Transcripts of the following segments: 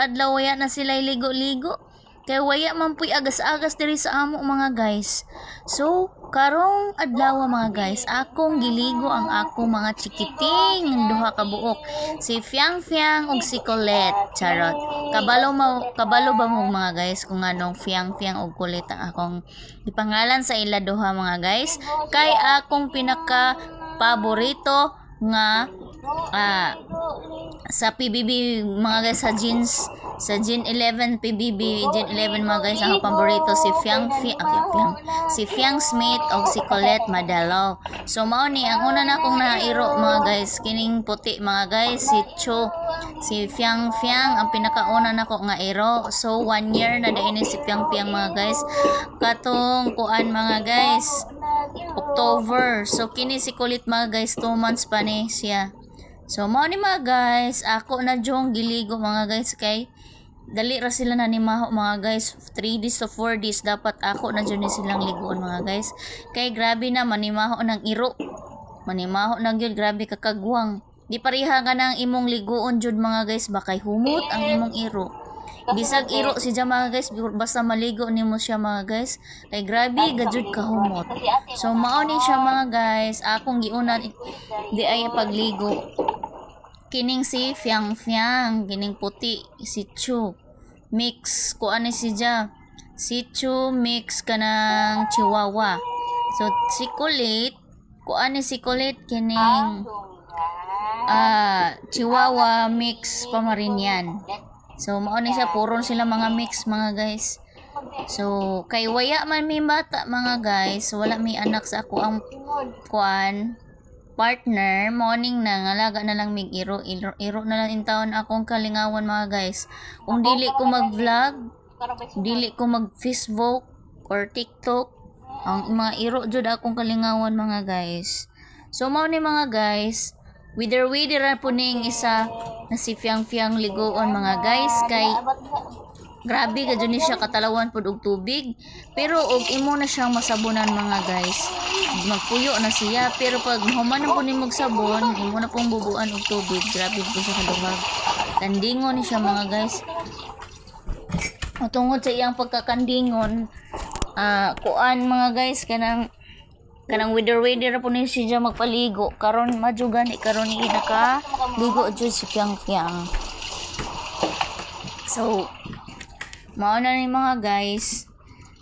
adlaw waya na sila ligo-ligo. Kay waya man puy agas-agas diri sa amo mga guys. So, karong adlaw mga guys, akong giligo ang akong mga chikiting duha ka buok. Si Fiang Fiang ug si Colette. Charot. Kabalo ba mo mga guys kung anong Fiang Fiang ug Colette ang akong ipangalan sa ila duha mga guys. Kay akong pinaka paborito nga sa PBB mga guys, sa Gen 11 PBB Gen 11 mga guys, ang paborito si Fiang Smith o si Colette Madalaw. So mao ni ang una na akong nairo mga guys, kining puti mga guys, si Cho. Si Fiang Fiang ang pinakauna nako nga iro. So 1 year na daini si Fiang Fiang mga guys, katong kuan mga guys, October. So kini si Colette mga guys, 2 months pa ni siya. So mao ni mga guys, ako na jong giligo mga guys, kay dali ra sila na nimaho mga guys, 3 days to 4 days dapat ako na jud ni silang ligoon mga guys. Kay grabe na manimaho ng iro, manimaho na gyud, grabe kakagwang. Di pareha ka nang imong ligoon jud mga guys, bakay humot ang imong iro. Bisag iro si dya mga guys, basta maligo nimo siya mga guys, kay grabe gajud kahumot. So mao ni siya mga guys, akong giuna di ay pagligo. Kining si Fiang Fiang, kining puti si Chu. Mix ko ani si dya. Si Chu mix kanang Chihuahua. So si Colette, ko ani si Colette kining Chihuahua mix Pomeranian. So mao ni siya, puron sila mga mix mga guys. So kay waya man may bata mga guys, wala may anak sa ako ang kuan partner, morning na ngalaga na lang mig iro na lang in taon akong kalingawan mga guys. Kung dili ko mag-vlog, dili ko mag-Facebook or TikTok, ang mga iro jud akong kalingawan mga guys. So mao ni mga guys, wither ra po ning isa na si Fiang Fiang ligoon mga guys, kay grabe gajud ni siya katalawan pud og tubig, pero og imo na siyang masabunan mga guys, magpuyo na siya. Pero pag mahuman na po ni magsabon, imo na pong bubuan og tubig, grabe po siya kaduhag, kandingon ni siya mga guys. O tungod sa iyang pagkakandingon, kuan mga guys, kanang wither ra po ni siya magpaligo. Karon majugan karon ni naka ligo jud si Fiang Fiang. So mao na ni mga guys,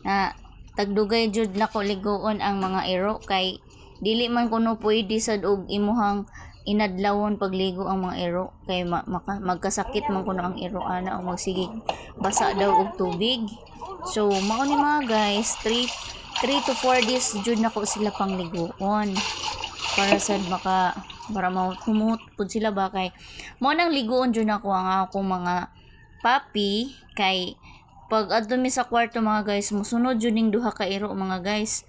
na tagdugay jud nako ligoon ang mga iro, kay dili man kuno pwede sad og imuhang inadlawon pagligo ang mga iro, kay magkasakit man kuno ang iro ana o magsigig basa daw og tubig. So mao ni mga guys, 3 to 4 days jud nako sila pang ligoon para sad para mahumot pud sila ba, kay mao nang ligoon jud nako ang akong mga papi. Kay pag adto mi sa kwarto mga guys, musunod jud ning duha ka iro mga guys,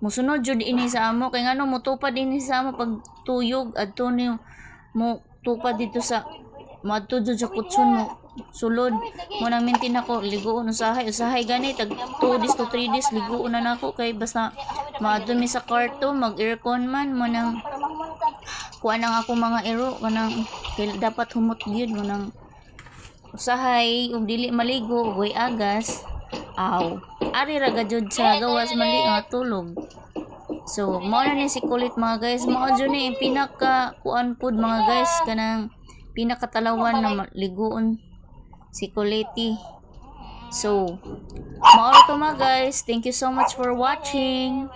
musunod jud ini sa amo, kay ngano motupad ini sa amo pag tuyog adto ni mo tupad dito sa madto jud sa kutson mo sulod mo nang maintain ako ligoon usahay gani tag 2 days to 3 days ligoon na nako, kay basta maadto mi sa kwarto mag aircon man mo nang kuan ang ako mga iro kanang dapat humot gyud mo nang usahay ug dili maligo ug way agas, ari ra gajud sa gawas mali nga tulog. So mao na ni si Colette mga guys, mao jud ni pinaka kuan pud mga guys, kanang pinakatalawan na ligoon si Colette. So mao to mga guys, thank you so much for watching.